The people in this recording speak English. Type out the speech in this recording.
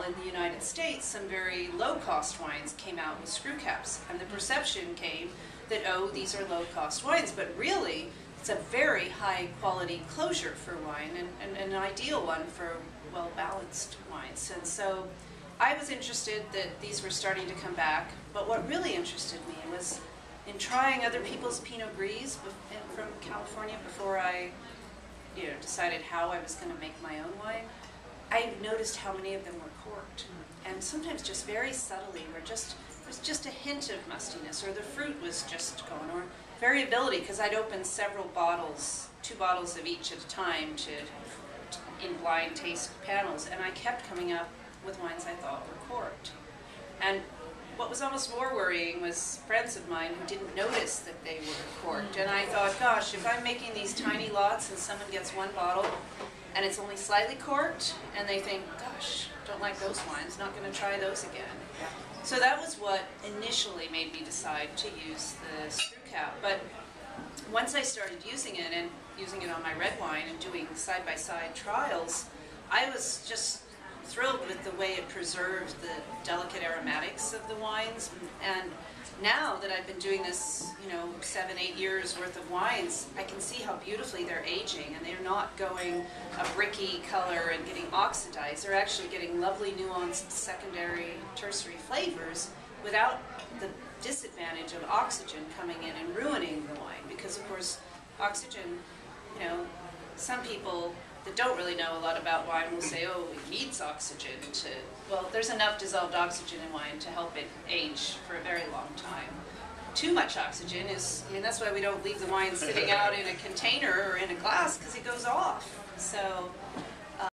in the United States, some very low-cost wines came out with screw caps, and the perception came that, oh, these are low-cost wines, but really, it's a very high-quality closure for wine, and an ideal one for well-balanced wines. And so I was interested that these were starting to come back, but what really interested me was in trying other people's Pinot Gris from California before I decided how I was going to make my own wine. I noticed how many of them were corked, and sometimes just very subtly, where there's just a hint of mustiness, or the fruit was just going, or variability, because I'd opened several bottles, 2 bottles of each at a time in blind taste panels, and I kept coming up with wines I thought were corked. And what was almost more worrying was friends of mine who didn't notice that they were corked. And I thought, gosh, if I'm making these tiny lots and someone gets 1 bottle and it's only slightly corked, and they think, gosh, don't like those wines, not going to try those again. So that was what initially made me decide to use the screw cap. But once I started using it, and using it on my red wine and doing side-by-side trials, I was just thrilled with the way it preserved the delicate aromatics of the wines. And now that I've been doing this, 7, 8 years worth of wines, I can see how beautifully they're aging, and they're not going a bricky color and getting oxidized. They're actually getting lovely nuanced secondary, tertiary flavors without the disadvantage of oxygen coming in and ruining the wine. Because of course, oxygen, some people that don't really know a lot about wine will say, oh, it needs oxygen to, well, there's enough dissolved oxygen in wine to help it age for a very long time. Too much oxygen is, that's why we don't leave the wine sitting out in a container or in a glass, because it goes off. So